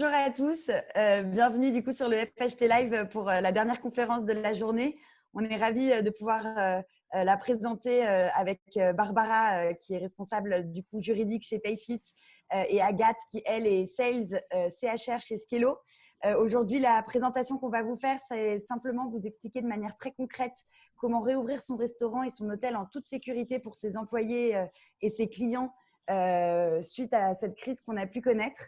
Bonjour à tous, bienvenue du coup sur le FHT Live pour la dernière conférence de la journée. On est ravis de pouvoir la présenter avec Barbara qui est responsable du coup juridique chez Payfit et Agathe qui elle est sales CHR chez Skello. Aujourd'hui, la présentation qu'on va vous faire, c'est simplement vous expliquer de manière très concrète comment réouvrir son restaurant et son hôtel en toute sécurité pour ses employés et ses clients suite à cette crise qu'on a pu connaître.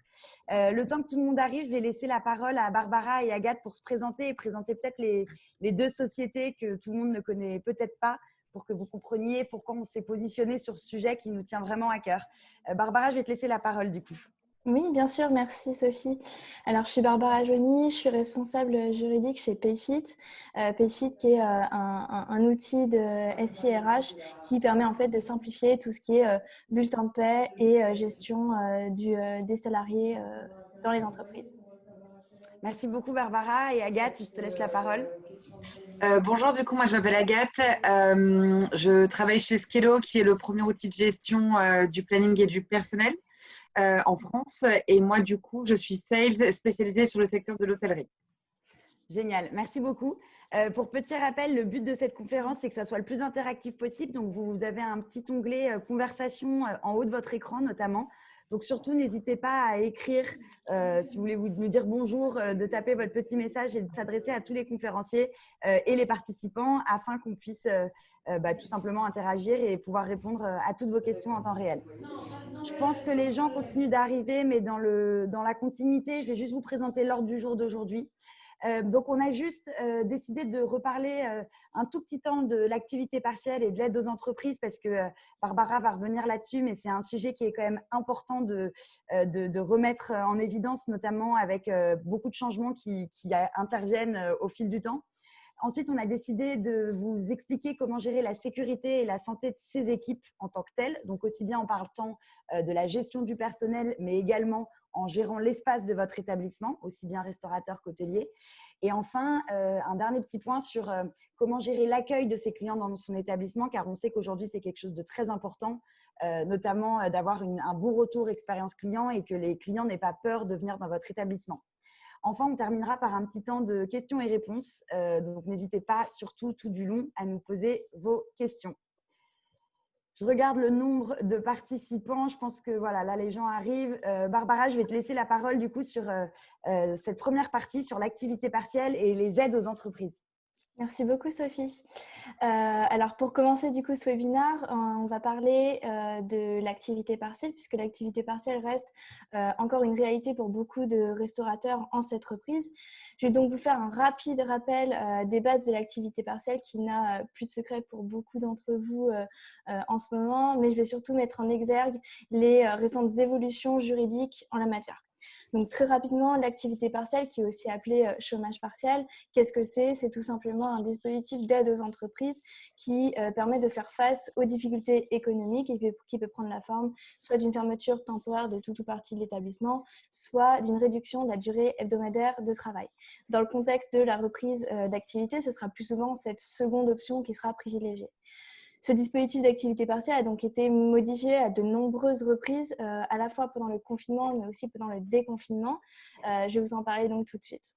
Le temps que tout le monde arrive, je vais laisser la parole à Barbara et Agathe pour se présenter et présenter peut-être les deux sociétés que tout le monde ne connaît peut-être pas pour que vous compreniez pourquoi on s'est positionné sur ce sujet qui nous tient vraiment à cœur. Barbara, je vais te laisser la parole du coup. Oui, bien sûr, merci Sophie. Alors, je suis Barbara Joigny, je suis responsable juridique chez Payfit. Payfit qui est un outil de SIRH qui permet en fait de simplifier tout ce qui est bulletin de paie et gestion des salariés dans les entreprises. Merci beaucoup Barbara et Agathe, je te laisse la parole. Bonjour, du coup, moi je m'appelle Agathe. Je travaille chez Skello, qui est le premier outil de gestion du planning et du personnel en France. Et moi, du coup, je suis sales spécialisée sur le secteur de l'hôtellerie. Génial, merci beaucoup. Pour petit rappel, le but de cette conférence, c'est que ça soit le plus interactif possible. Donc, vous avez un petit onglet conversation en haut de votre écran, notamment. Donc, surtout, n'hésitez pas à écrire, si vous voulez nous dire bonjour, de taper votre petit message et de s'adresser à tous les conférenciers et les participants afin qu'on puisse tout simplement interagir et pouvoir répondre à toutes vos questions en temps réel. Je pense que les gens continuent d'arriver, mais dans la continuité, je vais juste vous présenter l'ordre du jour d'aujourd'hui. Donc, on a juste décidé de reparler un tout petit temps de l'activité partielle et de l'aide aux entreprises parce que Barbara va revenir là-dessus, mais c'est un sujet qui est quand même important de remettre en évidence, notamment avec beaucoup de changements qui interviennent au fil du temps. Ensuite, on a décidé de vous expliquer comment gérer la sécurité et la santé de ces équipes en tant que telles, donc aussi bien en parlant de la gestion du personnel, mais également en gérant l'espace de votre établissement, aussi bien restaurateur qu'hôtelier. Et enfin, un dernier petit point sur comment gérer l'accueil de ses clients dans son établissement, car on sait qu'aujourd'hui, c'est quelque chose de très important, notamment d'avoir un bon retour expérience client et que les clients n'aient pas peur de venir dans votre établissement. Enfin, on terminera par un petit temps de questions et réponses. Donc, n'hésitez pas, surtout tout du long, à nous poser vos questions. Je regarde le nombre de participants. Je pense que voilà, là, les gens arrivent. Barbara, je vais te laisser la parole du coup sur cette première partie sur l'activité partielle et les aides aux entreprises. Merci beaucoup Sophie. Alors pour commencer du coup ce webinaire, on va parler de l'activité partielle puisque l'activité partielle reste encore une réalité pour beaucoup de restaurateurs en cette reprise. Je vais donc vous faire un rapide rappel des bases de l'activité partielle qui n'a plus de secret pour beaucoup d'entre vous en ce moment, mais je vais surtout mettre en exergue les récentes évolutions juridiques en la matière. Donc très rapidement, l'activité partielle, qui est aussi appelée chômage partiel, qu'est-ce que c'est ? C'est tout simplement un dispositif d'aide aux entreprises qui permet de faire face aux difficultés économiques et qui peut prendre la forme soit d'une fermeture temporaire de tout ou partie de l'établissement, soit d'une réduction de la durée hebdomadaire de travail. Dans le contexte de la reprise d'activité, ce sera plus souvent cette seconde option qui sera privilégiée. Ce dispositif d'activité partielle a donc été modifié à de nombreuses reprises, à la fois pendant le confinement, mais aussi pendant le déconfinement. Je vais vous en parler donc tout de suite.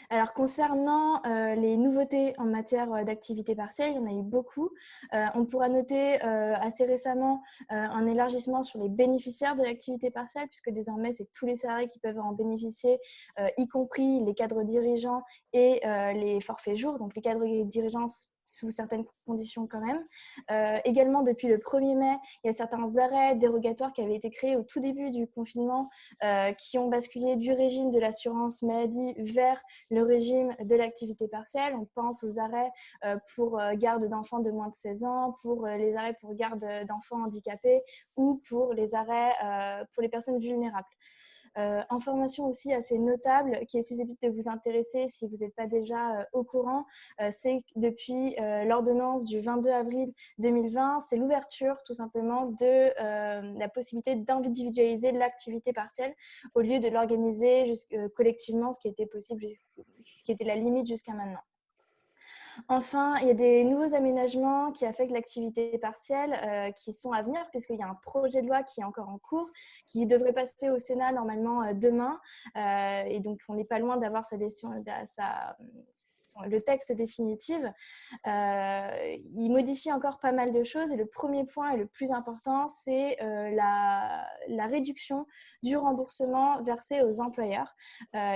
Alors, concernant les nouveautés en matière d'activité partielle, il y en a eu beaucoup. On pourra noter assez récemment un élargissement sur les bénéficiaires de l'activité partielle, puisque désormais, c'est tous les salariés qui peuvent en bénéficier, y compris les cadres dirigeants et les forfaits jours. Donc, les cadres dirigeants sous certaines conditions quand même. Également, depuis le 1er mai, il y a certains arrêts dérogatoires qui avaient été créés au tout début du confinement qui ont basculé du régime de l'assurance maladie vers le régime de l'activité partielle. On pense aux arrêts pour garde d'enfants de moins de 16 ans, pour les arrêts pour garde d'enfants handicapés ou pour les arrêts pour les personnes vulnérables. Information aussi assez notable qui est susceptible de vous intéresser si vous n'êtes pas déjà au courant, c'est que depuis l'ordonnance du 22 avril 2020, c'est l'ouverture tout simplement de la possibilité d'individualiser l'activité partielle au lieu de l'organiser collectivement, ce qui était possible, ce qui était la limite jusqu'à maintenant. Enfin, il y a des nouveaux aménagements qui affectent l'activité partielle qui sont à venir, puisqu'il y a un projet de loi qui est encore en cours, qui devrait passer au Sénat normalement demain. Et donc, on n'est pas loin d'avoir le texte définitif. Il modifie encore pas mal de choses. Et le premier point et le plus important, c'est la réduction du remboursement versé aux employeurs,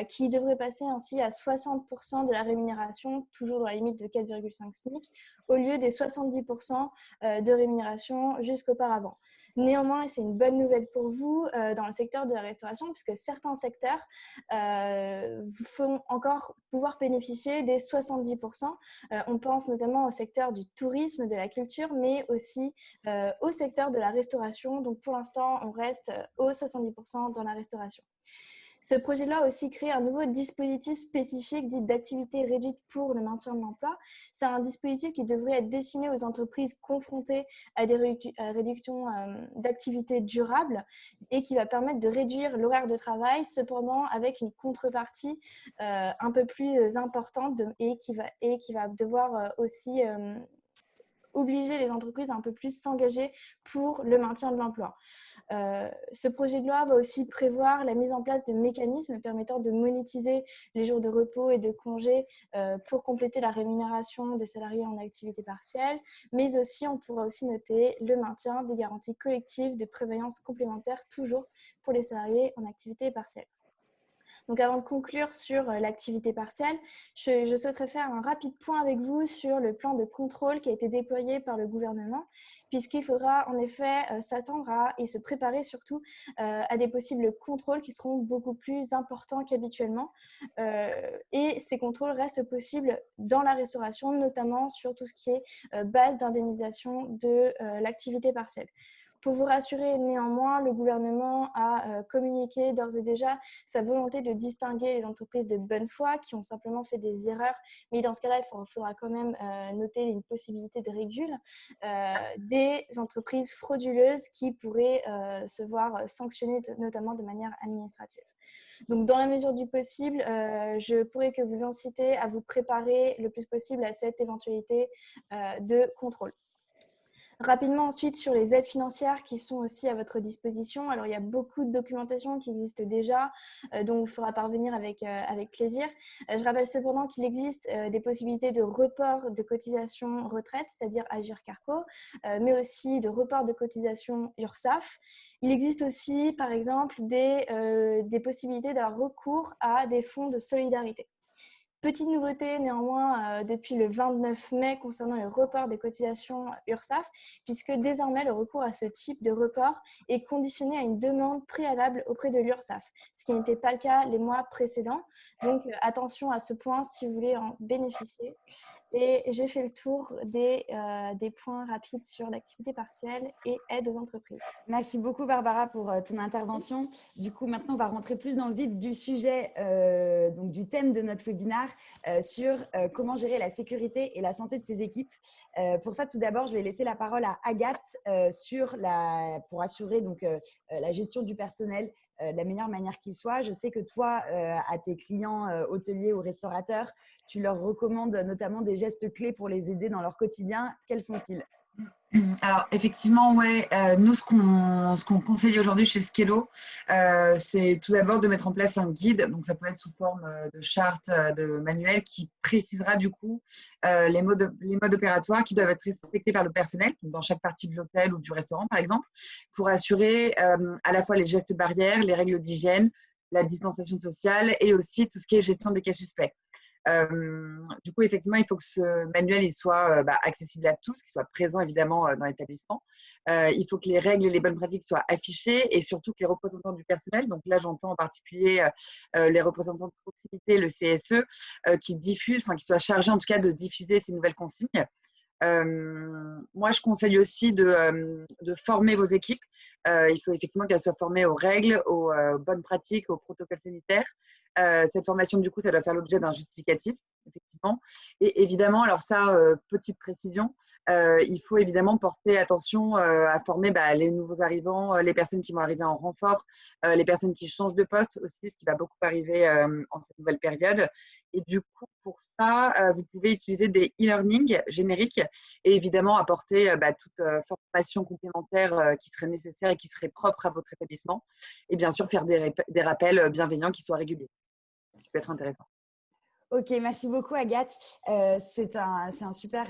qui devrait passer ainsi à 60% de la rémunération, toujours dans la limite de 4,5 SMIC, au lieu des 70% de rémunération jusqu'auparavant. Néanmoins, et c'est une bonne nouvelle pour vous, dans le secteur de la restauration, puisque certains secteurs vont encore pouvoir bénéficier des 70%. On pense notamment au secteur du tourisme, de la culture, mais aussi au secteur de la restauration. Donc pour l'instant, on reste aux 70% dans la restauration. Ce projet de loi a aussi créé un nouveau dispositif spécifique dit d'activité réduite pour le maintien de l'emploi. C'est un dispositif qui devrait être destiné aux entreprises confrontées à des réductions d'activité durable et qui va permettre de réduire l'horaire de travail, cependant avec une contrepartie un peu plus importante et qui va devoir aussi obliger les entreprises à un peu plus s'engager pour le maintien de l'emploi. Ce projet de loi va aussi prévoir la mise en place de mécanismes permettant de monétiser les jours de repos et de congés pour compléter la rémunération des salariés en activité partielle, mais aussi on pourra aussi noter le maintien des garanties collectives de prévoyance complémentaire toujours pour les salariés en activité partielle. Donc avant de conclure sur l'activité partielle, je souhaiterais faire un rapide point avec vous sur le plan de contrôle qui a été déployé par le gouvernement, puisqu'il faudra en effet s'attendre et se préparer surtout à des possibles contrôles qui seront beaucoup plus importants qu'habituellement. Et ces contrôles restent possibles dans la restauration, notamment sur tout ce qui est base d'indemnisation de l'activité partielle. Pour vous rassurer, néanmoins, le gouvernement a communiqué d'ores et déjà sa volonté de distinguer les entreprises de bonne foi qui ont simplement fait des erreurs, mais dans ce cas-là, il faudra quand même noter une possibilité de régule, des entreprises frauduleuses qui pourraient se voir sanctionnées notamment de manière administrative. Donc, dans la mesure du possible, je pourrais que vous inciter à vous préparer le plus possible à cette éventualité de contrôle. Rapidement ensuite sur les aides financières qui sont aussi à votre disposition. Alors il y a beaucoup de documentation qui existe déjà, dont on vous fera parvenir avec plaisir. Je rappelle cependant qu'il existe des possibilités de report de cotisation retraite, c'est-à-dire Agir Carco, mais aussi de report de cotisation URSSAF. Il existe aussi par exemple des possibilités d'avoir recours à des fonds de solidarité. Petite nouveauté néanmoins depuis le 29 mai concernant le report des cotisations URSSAF, puisque désormais le recours à ce type de report est conditionné à une demande préalable auprès de l'URSSAF, ce qui n'était pas le cas les mois précédents. Donc attention à ce point si vous voulez en bénéficier. Et j'ai fait le tour des points rapides sur l'activité partielle et aide aux entreprises. Merci beaucoup Barbara pour ton intervention. Du coup, maintenant, on va rentrer plus dans le vif du sujet, donc du thème de notre webinaire sur comment gérer la sécurité et la santé de ses équipes. Pour ça, tout d'abord, je vais laisser la parole à Agathe pour assurer donc, la gestion du personnel de la meilleure manière qu'il soit. Je sais que toi, à tes clients hôteliers ou restaurateurs, tu leur recommandes notamment des gestes clés pour les aider dans leur quotidien. Quels sont-ils ? Alors, effectivement, ouais, nous, ce qu'on conseille aujourd'hui chez Skello, c'est tout d'abord de mettre en place un guide. Donc, ça peut être sous forme de charte, de manuel qui précisera du coup les modes opératoires qui doivent être respectés par le personnel, dans chaque partie de l'hôtel ou du restaurant, par exemple, pour assurer à la fois les gestes barrières, les règles d'hygiène, la distanciation sociale et aussi tout ce qui est gestion des cas suspects. Du coup, effectivement, il faut que ce manuel il soit accessible à tous, qu'il soit présent évidemment dans l'établissement. Il faut que les règles et les bonnes pratiques soient affichées et surtout que les représentants du personnel, donc là j'entends en particulier les représentants de proximité, le CSE, qui diffusent, enfin qui soient chargés en tout cas de diffuser ces nouvelles consignes. Moi, je conseille aussi de former vos équipes. Il faut effectivement qu'elles soient formées aux règles, aux bonnes pratiques, aux protocoles sanitaires. Cette formation, du coup, ça doit faire l'objet d'un justificatif, effectivement. effectivement. Et évidemment, alors ça, petite précision, il faut évidemment porter attention à former les nouveaux arrivants, les personnes qui vont arriver en renfort, les personnes qui changent de poste aussi, ce qui va beaucoup arriver en cette nouvelle période. Et du coup, pour ça, vous pouvez utiliser des e-learning génériques et évidemment apporter toute formation complémentaire qui serait nécessaire et qui serait propre à votre établissement. Et bien sûr, faire des rappels bienveillants qui soient réguliers, ce qui peut être intéressant. Ok, merci beaucoup Agathe. C'est un super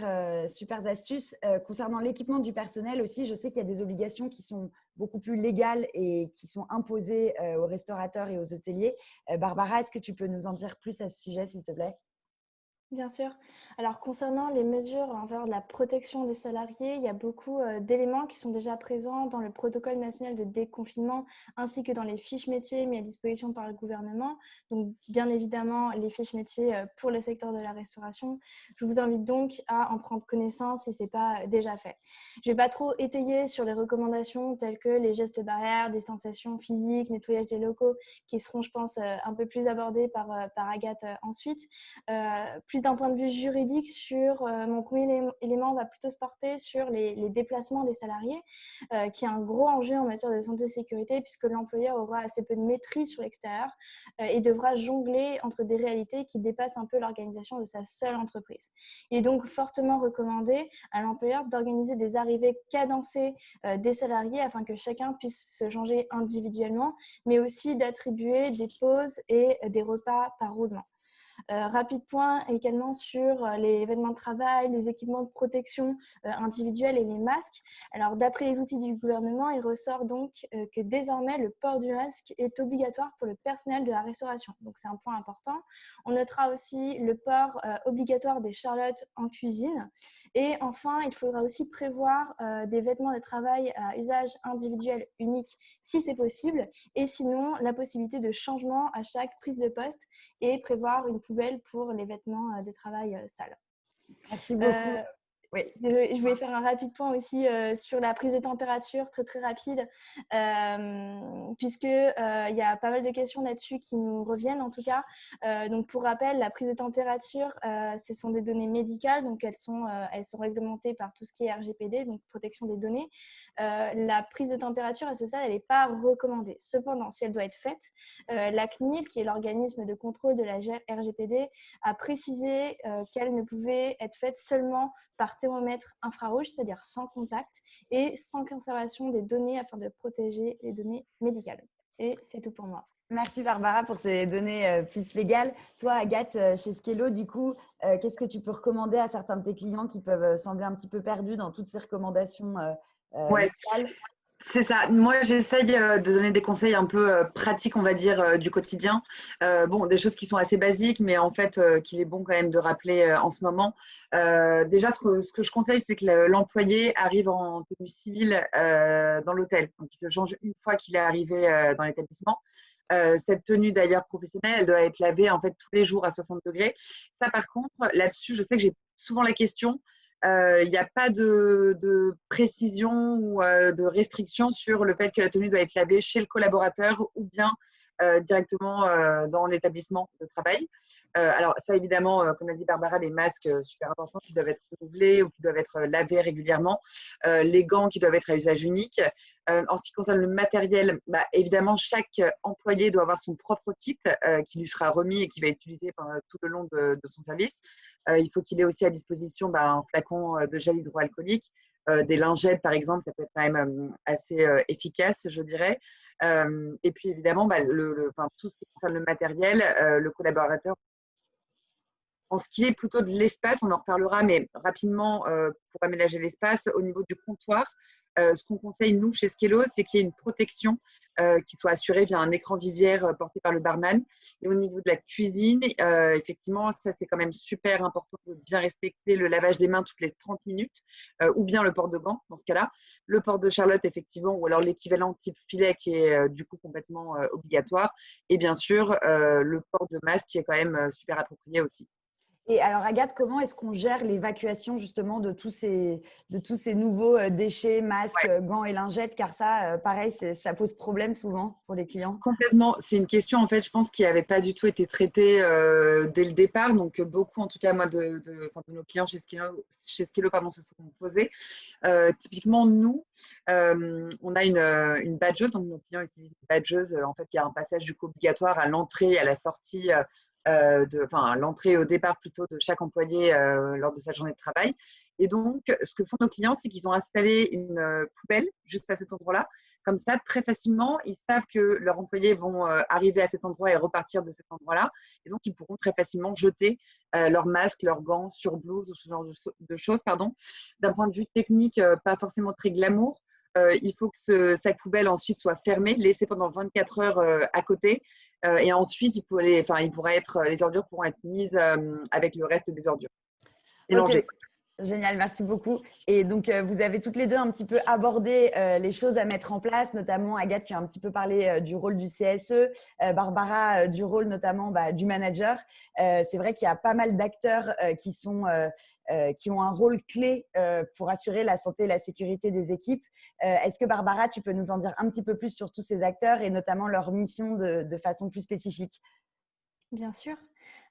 astuce. Concernant l'équipement du personnel aussi, je sais qu'il y a des obligations qui sont beaucoup plus légales et qui sont imposées aux restaurateurs et aux hôteliers. Barbara, est-ce que tu peux nous en dire plus à ce sujet, s'il te plaît? Bien sûr. Alors, concernant les mesures en faveur de la protection des salariés, il y a beaucoup d'éléments qui sont déjà présents dans le protocole national de déconfinement ainsi que dans les fiches métiers mis à disposition par le gouvernement. Donc, bien évidemment, les fiches métiers pour le secteur de la restauration. Je vous invite donc à en prendre connaissance si ce n'est pas déjà fait. Je ne vais pas trop étayer sur les recommandations telles que les gestes barrières, distanciation physique, nettoyage des locaux qui seront, je pense, un peu plus abordés par Agathe ensuite. Plus d'un point de vue juridique, mon premier élément va plutôt se porter sur les déplacements des salariés, qui est un gros enjeu en matière de santé et sécurité, puisque l'employeur aura assez peu de maîtrise sur l'extérieur et devra jongler entre des réalités qui dépassent un peu l'organisation de sa seule entreprise. Il est donc fortement recommandé à l'employeur d'organiser des arrivées cadencées des salariés afin que chacun puisse se changer individuellement, mais aussi d'attribuer des pauses et des repas par roulement. Rapide point également sur les vêtements de travail, les équipements de protection individuels et les masques. Alors, d'après les outils du gouvernement, il ressort donc que désormais, le port du masque est obligatoire pour le personnel de la restauration. Donc, c'est un point important. On notera aussi le port obligatoire des charlottes en cuisine. Et enfin, il faudra aussi prévoir des vêtements de travail à usage individuel unique si c'est possible. Et sinon, la possibilité de changement à chaque prise de poste et prévoir une poubelle pour les vêtements de travail sales. Merci beaucoup. Oui. Désolée, je voulais faire un rapide point aussi sur la prise de température, très très rapide, puisque il y a pas mal de questions là-dessus qui nous reviennent en tout cas. Donc pour rappel, la prise de température, ce sont des données médicales, donc elles sont réglementées par tout ce qui est RGPD, donc protection des données. La prise de température à ce stade, elle n'est pas recommandée. Cependant, si elle doit être faite, la CNIL, qui est l'organisme de contrôle de la RGPD, a précisé qu'elle ne pouvait être faite seulement par thermomètre infrarouge, c'est-à-dire sans contact et sans conservation des données afin de protéger les données médicales. Et c'est tout pour moi. Merci Barbara pour ces données plus légales. Toi, Agathe, chez Skello, du coup, qu'est-ce que tu peux recommander à certains de tes clients qui peuvent sembler un petit peu perdus dans toutes ces recommandations légales? C'est ça. Moi, j'essaye de donner des conseils un peu pratiques, on va dire, du quotidien. Des choses qui sont assez basiques, mais en fait, qu'il est bon quand même de rappeler en ce moment. Déjà, ce que je conseille, c'est que l'employé arrive en tenue civile dans l'hôtel. Donc, il se change une fois qu'il est arrivé dans l'établissement. Cette tenue d'ailleurs professionnelle, elle doit être lavée en fait tous les jours à 60 degrés. Ça, par contre, là-dessus, je sais que j'ai souvent la question. Il n'y a pas de précision ou de restriction sur le fait que la tenue doit être lavée chez le collaborateur ou bien directement dans l'établissement de travail. Alors ça, évidemment, comme l'a dit Barbara, les masques super importants qui doivent être renouvelés ou qui doivent être lavés régulièrement, les gants qui doivent être à usage unique. En ce qui concerne le matériel, évidemment, chaque employé doit avoir son propre kit qui lui sera remis et qui va être utilisé tout le long de son service. Il faut qu'il ait aussi à disposition un flacon de gel hydroalcoolique, des lingettes, par exemple, ça peut être quand même assez efficace, je dirais. Et puis, évidemment, tout ce qui concerne le matériel, le collaborateur. En ce qui est plutôt de l'espace, on en reparlera, mais rapidement, pour aménager l'espace, au niveau du comptoir, ce qu'on conseille, nous, chez Skello, c'est qu'il y ait une protection qui soit assurée via un écran visière porté par le barman. Et au niveau de la cuisine, effectivement, ça, c'est quand même super important de bien respecter le lavage des mains toutes les 30 minutes, ou bien le port de gants, dans ce cas-là. Le port de Charlotte, effectivement, ou alors l'équivalent type filet qui est du coup complètement obligatoire. Et bien sûr, le port de masque qui est quand même super approprié aussi. Et alors, Agathe, comment est-ce qu'on gère l'évacuation justement de tous ces nouveaux déchets, masques, gants et lingettes? Car ça, pareil, ça pose problème souvent pour les clients. Complètement. C'est une question, en fait, je pense, qui n'avait pas du tout été traitée dès le départ. Donc, beaucoup, en tout cas, moi, de nos clients chez Skello, pardon, se sont posés. Typiquement, nous, on a une badgeuse. Donc, nos clients utilisent une badgeuse, en fait, qui a un passage du coup obligatoire à l'entrée et à la sortie, à l'entrée et au départ plutôt de chaque employé lors de sa journée de travail. Et donc, ce que font nos clients, c'est qu'ils ont installé une poubelle juste à cet endroit-là. Comme ça, très facilement, ils savent que leurs employés vont arriver à cet endroit et repartir de cet endroit-là. Et donc, ils pourront très facilement jeter leurs masques, leurs gants sur blouse ou ce genre de choses. D'un point de vue technique, pas forcément très glamour. Il faut que ce sac poubelle ensuite soit fermé, laissé pendant 24 heures à côté. Et ensuite, les ordures pourront être mises avec le reste des ordures. Ok, Mélangées. génial, merci beaucoup. Et donc, vous avez toutes les deux un petit peu abordé les choses à mettre en place, notamment Agathe, tu as un petit peu parlé du rôle du CSE, Barbara, du rôle notamment du manager. C'est vrai qu'il y a pas mal d'acteurs qui ont un rôle clé pour assurer la santé et la sécurité des équipes. Est-ce que Barbara, tu peux nous en dire un petit peu plus sur tous ces acteurs et notamment leur mission de façon plus spécifique? Bien sûr.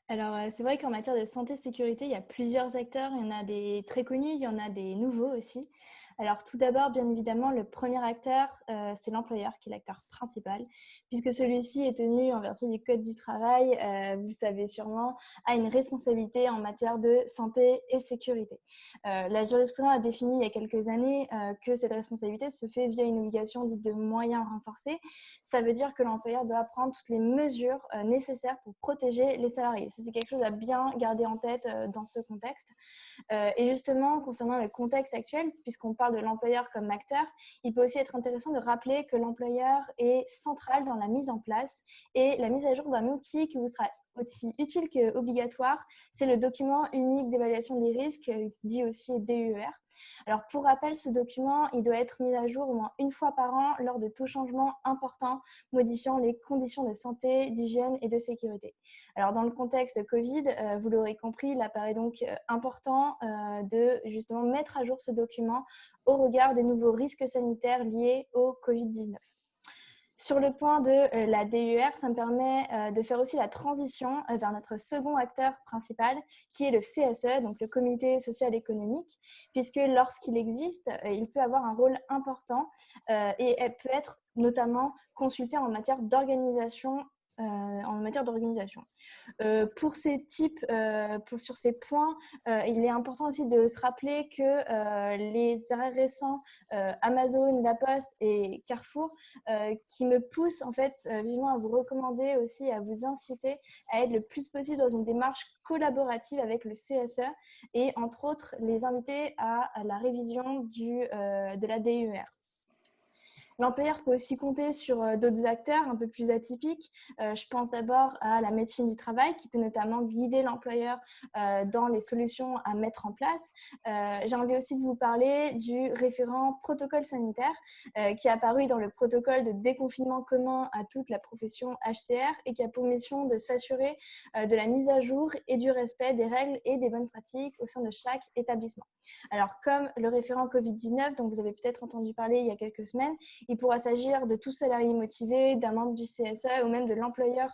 Alors, c'est vrai qu'en matière de santé-sécurité, il y a plusieurs acteurs. Il y en a des très connus, il y en a des nouveaux aussi. Alors, tout d'abord, bien évidemment, le premier acteur, c'est l'employeur qui est l'acteur principal, puisque celui-ci est tenu, en vertu du Code du travail, vous le savez sûrement, a une responsabilité en matière de santé et sécurité. La jurisprudence a défini il y a quelques années que cette responsabilité se fait via une obligation dite de moyens renforcés. Ça veut dire que l'employeur doit prendre toutes les mesures nécessaires pour protéger les salariés. Ça, c'est quelque chose à bien garder en tête dans ce contexte. Et justement, concernant le contexte actuel, puisqu'on parle de l'employeur comme acteur, il peut aussi être intéressant de rappeler que l'employeur est central dans la mise en place et la mise à jour d'un outil qui vous sera aussi utile qu'obligatoire, c'est le document unique d'évaluation des risques, dit aussi DUER. Alors, pour rappel, ce document, il doit être mis à jour au moins une fois par an lors de tout changement important modifiant les conditions de santé, d'hygiène et de sécurité. Alors, dans le contexte Covid, vous l'aurez compris, il apparaît donc important de justement mettre à jour ce document au regard des nouveaux risques sanitaires liés au Covid-19. Sur le point de la DUR, ça me permet de faire aussi la transition vers notre second acteur principal, qui est le CSE, donc le Comité social économique, puisque lorsqu'il existe, il peut avoir un rôle important et peut être notamment consulté en matière d'organisation. Pour ces types, sur ces points, il est important aussi de se rappeler que les arrêts récents Amazon, La Poste et Carrefour qui me poussent en fait vivement à vous recommander aussi, à vous inciter à être le plus possible dans une démarche collaborative avec le CSE et entre autres les inviter à la révision de la DUR. L'employeur peut aussi compter sur d'autres acteurs un peu plus atypiques. Je pense d'abord à la médecine du travail qui peut notamment guider l'employeur dans les solutions à mettre en place. J'ai envie aussi de vous parler du référent protocole sanitaire qui est apparu dans le protocole de déconfinement commun à toute la profession HCR et qui a pour mission de s'assurer de la mise à jour et du respect des règles et des bonnes pratiques au sein de chaque établissement. Alors, comme le référent Covid-19 dont vous avez peut-être entendu parler il y a quelques semaines, il pourra s'agir de tout salarié motivé, d'un membre du CSE ou même de l'employeur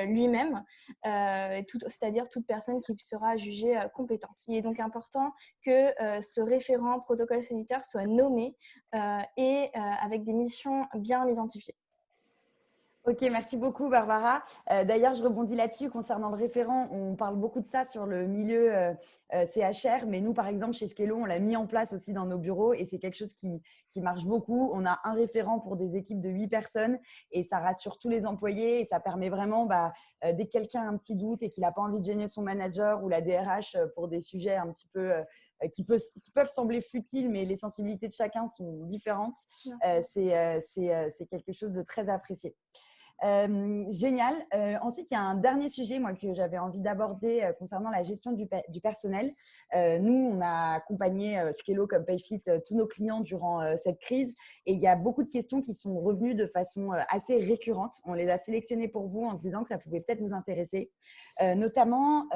lui-même, c'est-à-dire toute personne qui sera jugée compétente. Il est donc important que ce référent protocole sanitaire soit nommé et avec des missions bien identifiées. Ok, merci beaucoup Barbara. D'ailleurs, je rebondis là-dessus concernant le référent. On parle beaucoup de ça sur le milieu CHR, mais nous, par exemple, chez Skello, on l'a mis en place aussi dans nos bureaux et c'est quelque chose qui marche beaucoup. On a un référent pour des équipes de 8 personnes et ça rassure tous les employés et ça permet vraiment, dès que quelqu'un a un petit doute et qu'il n'a pas envie de gêner son manager ou la DRH pour des sujets un petit peu qui peuvent sembler futiles, mais les sensibilités de chacun sont différentes. C'est quelque chose de très apprécié. Génial. Ensuite, il y a un dernier sujet moi, que j'avais envie d'aborder concernant la gestion du personnel. Nous, on a accompagné Skello comme Payfit tous nos clients durant cette crise et il y a beaucoup de questions qui sont revenues de façon assez récurrente. On les a sélectionnées pour vous en se disant que ça pouvait peut-être vous intéresser. Notamment,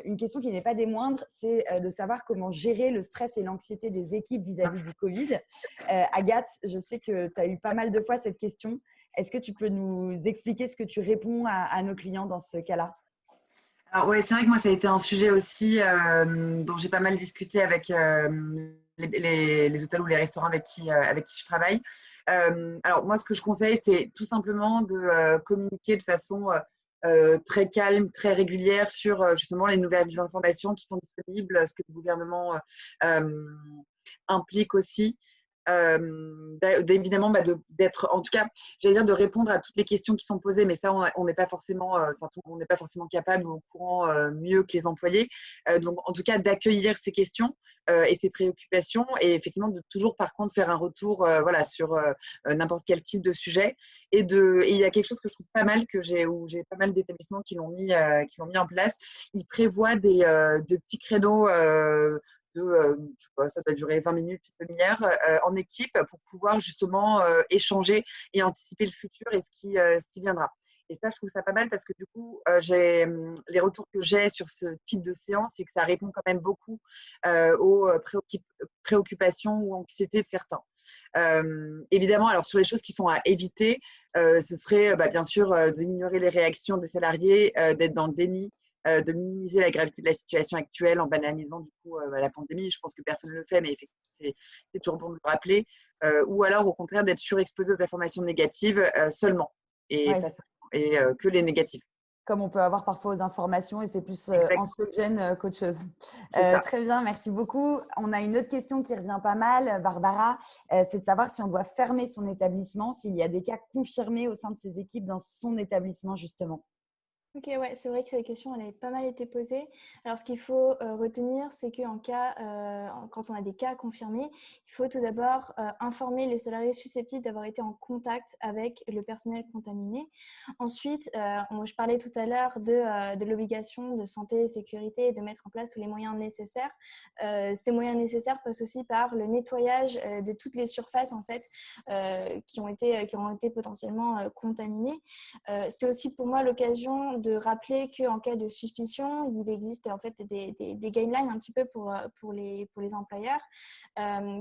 une question qui n'est pas des moindres, c'est de savoir comment gérer le stress et l'anxiété des équipes vis-à-vis du Covid. Agathe, je sais que tu as eu pas mal de fois cette question. Est-ce que tu peux nous expliquer ce que tu réponds à nos clients dans ce cas-là? Alors ouais, c'est vrai que moi, ça a été un sujet aussi dont j'ai pas mal discuté avec les hôtels ou les restaurants avec qui je travaille. Alors moi, ce que je conseille, c'est tout simplement de communiquer de façon très calme, très régulière sur justement les nouvelles informations qui sont disponibles, ce que le gouvernement euh, implique aussi. Évidemment d'être en tout cas j'allais dire de répondre à toutes les questions qui sont posées, mais ça on n'est pas forcément on n'est pas forcément capable ou au courant mieux que les employés, donc en tout cas d'accueillir ces questions et ces préoccupations et effectivement de toujours par contre faire un retour voilà sur n'importe quel type de sujet et il y a quelque chose que je trouve pas mal où j'ai pas mal d'établissements qui l'ont mis en place. Ils prévoient de petits créneaux je sais pas, ça doit durer 20 minutes, une demi-heure en équipe pour pouvoir justement échanger et anticiper le futur et ce qui viendra. Et ça, je trouve ça pas mal parce que du coup, les retours que j'ai sur ce type de séance, c'est que ça répond quand même beaucoup aux préoccupations ou anxiétés de certains. Évidemment, alors sur les choses qui sont à éviter, ce serait bien sûr d'ignorer les réactions des salariés, d'être dans le déni, de minimiser la gravité de la situation actuelle en banalisant du coup la pandémie. Je pense que personne ne le fait, mais effectivement, c'est toujours bon de le rappeler. Ou alors, au contraire, d'être surexposé aux informations négatives seulement et, Oui. pas seulement, et que les négatives. Comme on peut avoir parfois aux informations et c'est plus Exact, anxiogène qu'autre chose. c'est ça. Très bien, merci beaucoup. On a une autre question qui revient pas mal, Barbara, c'est de savoir si on doit fermer son établissement, s'il y a des cas confirmés au sein de ses équipes dans son établissement justement. Ok, ouais, c'est vrai que cette question, elle a pas mal été posée. Alors, ce qu'il faut retenir, c'est quand on a des cas confirmés, il faut tout d'abord informer les salariés susceptibles d'avoir été en contact avec le personnel contaminé. Ensuite, je parlais tout à l'heure de l'obligation de santé et sécurité et de mettre en place tous les moyens nécessaires. Ces moyens nécessaires passent aussi par le nettoyage de toutes les surfaces en fait, qui ont été potentiellement contaminées. C'est aussi pour moi l'occasion de rappeler qu'en cas de suspicion, il existe en fait des guidelines un petit peu pour les employeurs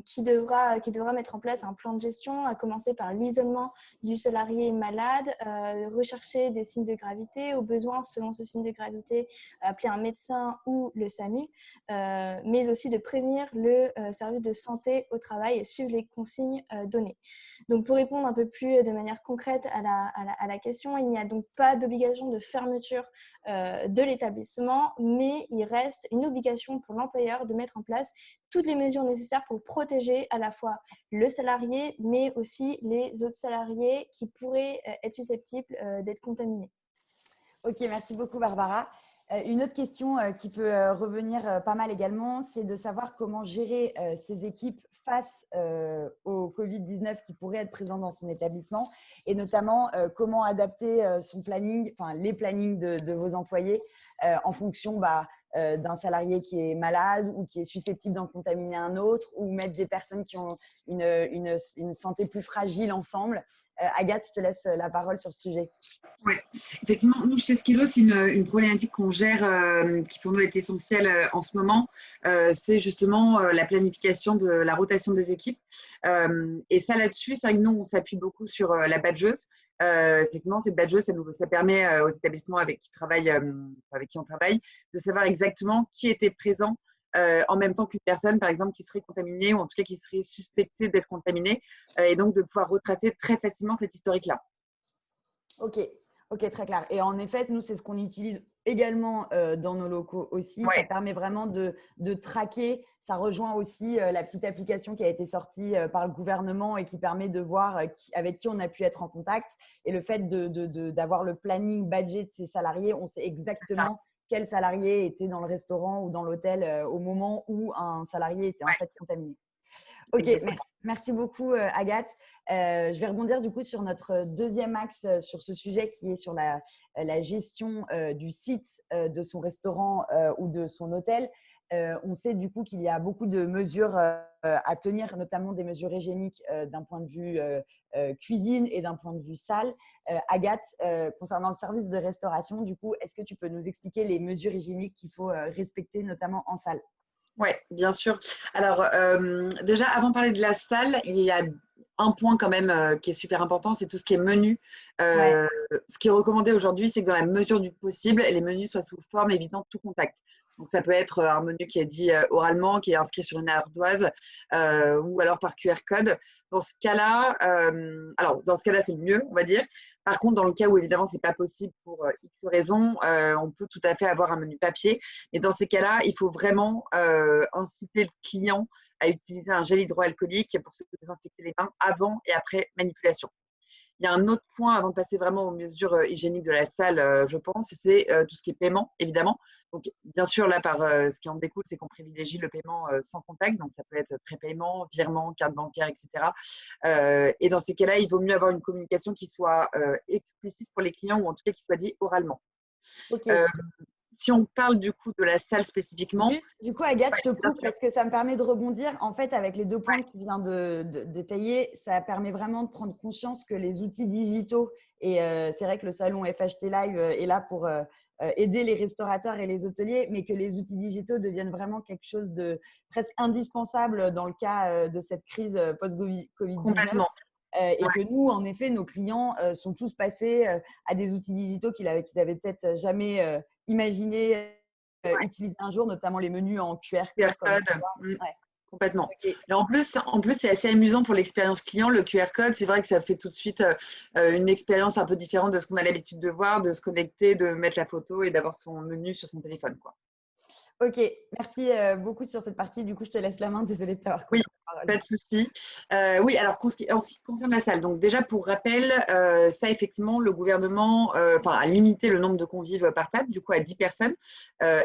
qui devra mettre en place un plan de gestion, à commencer par l'isolement du salarié malade, rechercher des signes de gravité, au besoin, selon ce signe de gravité, appeler un médecin ou le SAMU, mais aussi de prévenir le service de santé au travail et suivre les consignes données. Donc, pour répondre un peu plus de manière concrète à la question, il n'y a donc pas d'obligation de fermeture de l'établissement, mais il reste une obligation pour l'employeur de mettre en place toutes les mesures nécessaires pour protéger à la fois le salarié, mais aussi les autres salariés qui pourraient être susceptibles d'être contaminés. Ok, merci beaucoup Barbara. Une autre question qui peut revenir pas mal également, c'est de savoir comment gérer ces équipes face au Covid-19 qui pourrait être présent dans son établissement et notamment comment adapter son planning, enfin les plannings de vos employés en fonction d'un salarié qui est malade ou qui est susceptible d'en contaminer un autre ou mettre des personnes qui ont une santé plus fragile ensemble. Agathe, je te laisse la parole sur ce sujet. Oui, effectivement, nous, chez Skillo, c'est une problématique qu'on gère qui pour nous est essentielle en ce moment. C'est justement la planification de la rotation des équipes. Et ça, là-dessus, c'est vrai que nous, on s'appuie beaucoup sur la badgeuse. Effectivement, cette badgeuse, ça permet aux établissements avec qui on travaille de savoir exactement qui était présent en même temps qu'une personne, par exemple, qui serait contaminée ou en tout cas qui serait suspectée d'être contaminée et donc de pouvoir retracer très facilement cette historique-là. Ok, très clair. Et en effet, nous, c'est ce qu'on utilise également dans nos locaux aussi. Ouais. Ça permet vraiment de traquer. Ça rejoint aussi la petite application qui a été sortie par le gouvernement et qui permet de voir avec qui on a pu être en contact. Et le fait d'avoir le planning badgé de ses salariés, on sait exactement quel salarié était dans le restaurant ou dans l'hôtel au moment où un salarié était en fait contaminé. Ok, Exactement. merci beaucoup Agathe. Je vais rebondir du coup sur notre deuxième axe sur ce sujet qui est sur la gestion du site de son restaurant ou de son hôtel. On sait du coup qu'il y a beaucoup de mesures à tenir, notamment des mesures hygiéniques d'un point de vue cuisine et d'un point de vue salle. Agathe, concernant le service de restauration, du coup, est-ce que tu peux nous expliquer les mesures hygiéniques qu'il faut respecter, notamment en salle? Oui, bien sûr. Alors, déjà, avant de parler de la salle, il y a un point quand même qui est super important, c'est tout ce qui est menu. Ouais, Ce qui est recommandé aujourd'hui, c'est que dans la mesure du possible, les menus soient sous forme évitant tout contact. Donc, ça peut être un menu qui est dit oralement, qui est inscrit sur une ardoise ou alors par QR code. Dans ce cas-là, dans ce cas-là, c'est le mieux, on va dire. Par contre, dans le cas où évidemment c'est pas possible pour X raisons, on peut tout à fait avoir un menu papier. Et dans ces cas-là, il faut vraiment inciter le client à utiliser un gel hydroalcoolique pour se désinfecter les mains avant et après manipulation. Il y a un autre point avant de passer vraiment aux mesures hygiéniques de la salle, je pense, c'est tout ce qui est paiement, évidemment. Donc, bien sûr, là, par ce qui en découle, c'est qu'on privilégie le paiement sans contact. Donc, ça peut être prépaiement, virement, carte bancaire, etc. Et dans ces cas-là, il vaut mieux avoir une communication qui soit explicite pour les clients ou en tout cas qui soit dit oralement. ok. Euh, Si on parle du coup de la salle spécifiquement, Juste, du coup, Agathe, ouais, je te bien coupe sûr. parce que ça me permet de rebondir. En fait, avec les deux Ouais, points que tu viens de détailler, ça permet vraiment de prendre conscience que les outils digitaux, et c'est vrai que le salon FHT Live est là pour aider les restaurateurs et les hôteliers, mais que les outils digitaux deviennent vraiment quelque chose de presque indispensable dans le cas de cette crise post-Covid-19. complètement. Et Ouais, que nous, en effet, nos clients sont tous passés à des outils digitaux qu'ils avaient peut-être jamais imaginé ouais. utiliser un jour, notamment les menus en QR QR code comme tu code, vois. Ouais, complètement. ok. Et en plus, c'est assez amusant pour l'expérience client. Le QR code, c'est vrai que ça fait tout de suite une expérience un peu différente de ce qu'on a l'habitude de voir, de se connecter, de mettre la photo et d'avoir son menu sur son téléphone, quoi. Ok, merci beaucoup sur cette partie. Du coup, je te laisse la main. Désolée de t'avoir Oui, coupé la parole. pas de souci. Oui, alors en ce qui concerne la salle, donc déjà pour rappel, ça effectivement, le gouvernement a limité le nombre de convives par table, du coup à 10 personnes.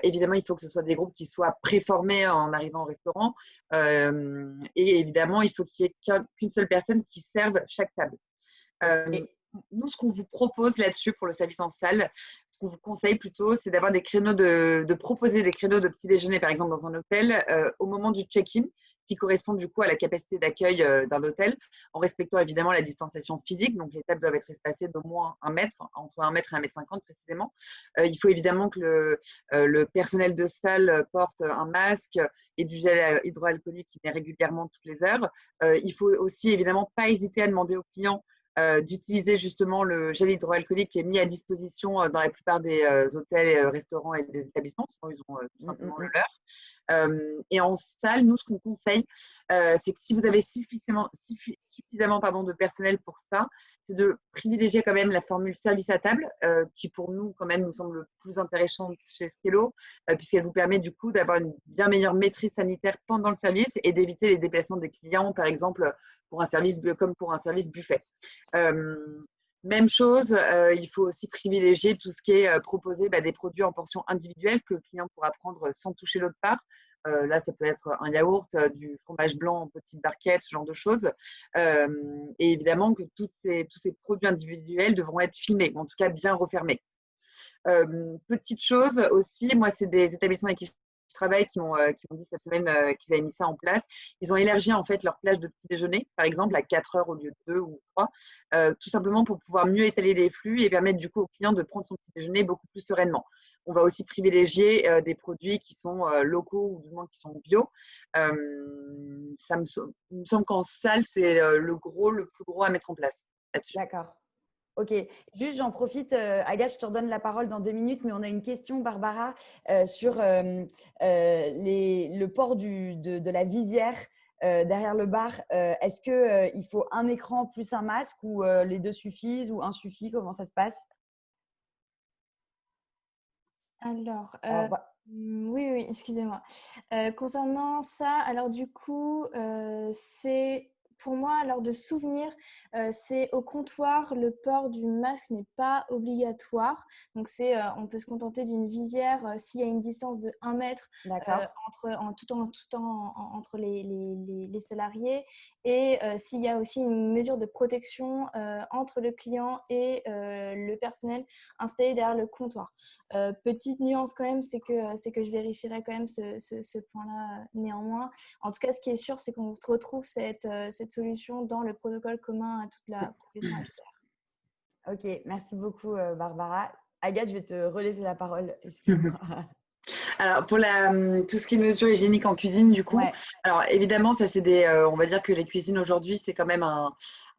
Évidemment, il faut que ce soit des groupes qui soient préformés en arrivant au restaurant. Et évidemment, il faut qu'il y ait qu'une seule personne qui serve chaque table. Ok, Euh, Nous, ce qu'on vous propose là-dessus pour le service en salle, ce qu'on vous conseille plutôt, c'est d'avoir des créneaux de proposer des créneaux de petit déjeuner, par exemple, dans un hôtel, au moment du check-in, qui correspondent du coup à la capacité d'accueil d'un hôtel, en respectant évidemment la distanciation physique. Donc, les tables doivent être espacées d'au moins 1 mètre, entre 1 mètre et 1,50 m précisément. Il faut évidemment que le personnel de salle porte un masque et du gel hydroalcoolique qui met régulièrement toutes les heures. Il faut aussi évidemment pas hésiter à demander aux clients d'utiliser justement le gel hydroalcoolique qui est mis à disposition dans la plupart des hôtels, restaurants et des établissements, sinon ils ont tout simplement le leur. Et en salle, nous, ce qu'on conseille, c'est que si vous avez suffisamment de personnel pour ça, c'est de privilégier quand même la formule service à table, qui pour nous, quand même, nous semble le plus intéressante chez Skello, puisqu'elle vous permet du coup d'avoir une bien meilleure maîtrise sanitaire pendant le service et d'éviter les déplacements des clients, par exemple, comme pour un service buffet. Euh, Même chose, il faut aussi privilégier tout ce qui est proposé des produits en portions individuelles que le client pourra prendre sans toucher l'autre part. Là, ça peut être un yaourt, du fromage blanc en petites barquettes, ce genre de choses. Et évidemment que tous ces produits individuels devront être filmés, ou en tout cas bien refermés. Petite chose aussi, moi, c'est des établissements avec qui je travaille qui m'ont dit cette semaine qu'ils avaient mis ça en place. Ils ont élargi en fait leur plage de petit déjeuner, par exemple, à 4 heures au lieu de 2 ou 3, tout simplement pour pouvoir mieux étaler les flux et permettre du coup au client de prendre son petit déjeuner beaucoup plus sereinement. On va aussi privilégier des produits qui sont locaux ou du moins qui sont bio. Il me semble qu'en salle, c'est le plus gros à mettre en place là-dessus. d'accord. Ok, juste j'en profite, Agathe, je te redonne la parole dans 2 minutes, mais on a une question, Barbara, sur le port de la visière derrière le bar. Est-ce qu'il faut un écran plus un masque ou les deux suffisent ou un suffit? Comment ça se passe? Alors, Alors, bah, oui, oui, excusez-moi. Concernant ça, alors du coup, c'est pour moi, lors de souvenirs, c'est au comptoir, le port du masque n'est pas obligatoire. Donc, on peut se contenter d'une visière s'il y a une distance de 1 mètre entre les salariés et s'il y a aussi une mesure de protection entre le client et le personnel installé derrière le comptoir. Petite nuance quand même, c'est que je vérifierai quand même ce point-là néanmoins. En tout cas, ce qui est sûr, c'est qu'on retrouve cette solution dans le protocole commun à toute la profession HCR. Ok, merci beaucoup Barbara. Agathe, je vais te relaisser la parole. Excuse-moi. Alors, pour tout ce qui est mesures hygiéniques en cuisine, du coup, Ouais. alors évidemment, ça c'est on va dire que les cuisines aujourd'hui, c'est quand même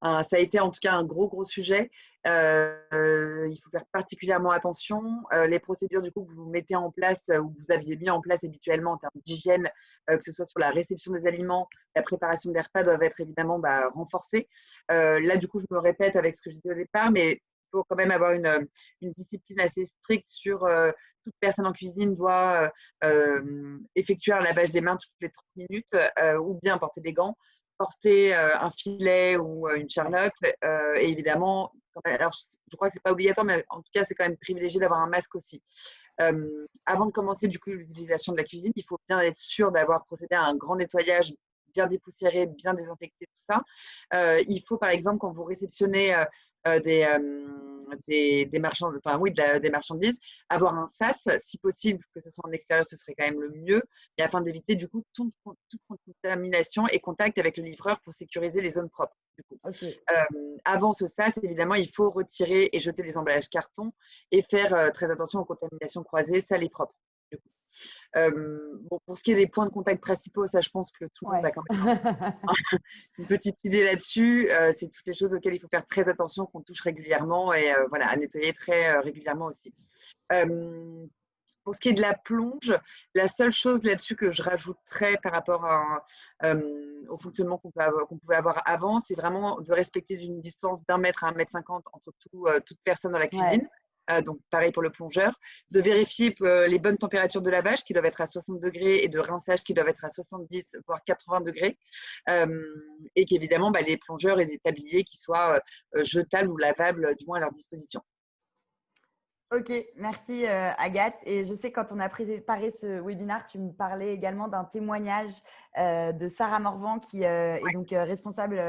ça a été en tout cas un gros sujet. Il faut faire particulièrement attention. Les procédures du coup que vous mettez en place ou que vous aviez mis en place habituellement en termes d'hygiène, que ce soit sur la réception des aliments, la préparation des repas, doivent être évidemment renforcées. Là, du coup, je me répète avec ce que je disais au départ, mais il faut quand même avoir une discipline assez stricte sur toute personne en cuisine doit effectuer un lavage des mains toutes les 30 minutes ou bien porter des gants, porter un filet ou une charlotte et évidemment, alors je crois que ce n'est pas obligatoire, mais en tout cas, c'est quand même privilégié d'avoir un masque aussi. Avant de commencer du coup l'utilisation de la cuisine, il faut bien être sûr d'avoir procédé à un grand nettoyage, bien dépoussiéré, bien désinfecté, tout ça. Il faut par exemple, quand vous réceptionnez des marchandises, avoir un sas, si possible, que ce soit en extérieur, ce serait quand même le mieux, et afin d'éviter du coup toute contamination et contact avec le livreur pour sécuriser les zones propres. Du coup. Okay. Avant ce sas, évidemment, il faut retirer et jeter les emballages carton et faire très attention aux contaminations croisées, sales et propres. Du coup. Bon, pour ce qui est des points de contact principaux, ça, je pense que tout le monde a quand même une petite idée là-dessus. C'est toutes les choses auxquelles il faut faire très attention, qu'on touche régulièrement et voilà, à nettoyer très régulièrement aussi. Pour ce qui est de la plonge, la seule chose là-dessus que je rajouterais par rapport au fonctionnement qu'on pouvait avoir avant, c'est vraiment de respecter une distance d'1 mètre à 1,50 m entre toute personne dans la cuisine. Ouais. Donc, pareil pour le plongeur. De vérifier les bonnes températures de lavage qui doivent être à 60 degrés et de rinçage qui doivent être à 70 voire 80 degrés. Et qu'évidemment, les plongeurs aient des tabliers qui soient jetables ou lavables, du moins à leur disposition. Ok, merci Agathe. Et je sais que quand on a préparé ce webinaire, tu me parlais également d'un témoignage de Sarah Morvan qui est donc responsable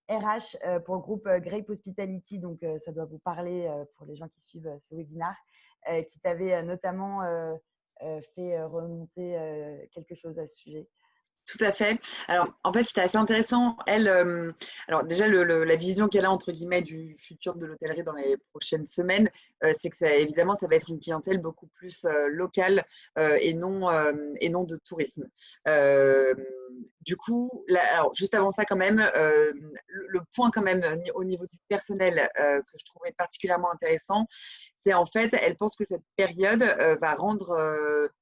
RH pour le groupe Grape Hospitality. Donc, ça doit vous parler pour les gens qui suivent ce webinaire, qui t'avait notamment fait remonter quelque chose à ce sujet. Tout à fait. Alors, en fait, c'était assez intéressant. Elle, alors déjà, la vision qu'elle a, entre guillemets, du futur de l'hôtellerie dans les prochaines semaines, c'est que évidemment, ça va être une clientèle beaucoup plus locale et non de tourisme. Du coup, alors, juste avant ça, quand même, le point quand même au niveau du personnel que je trouvais particulièrement intéressant, c'est en fait, elle pense que cette période va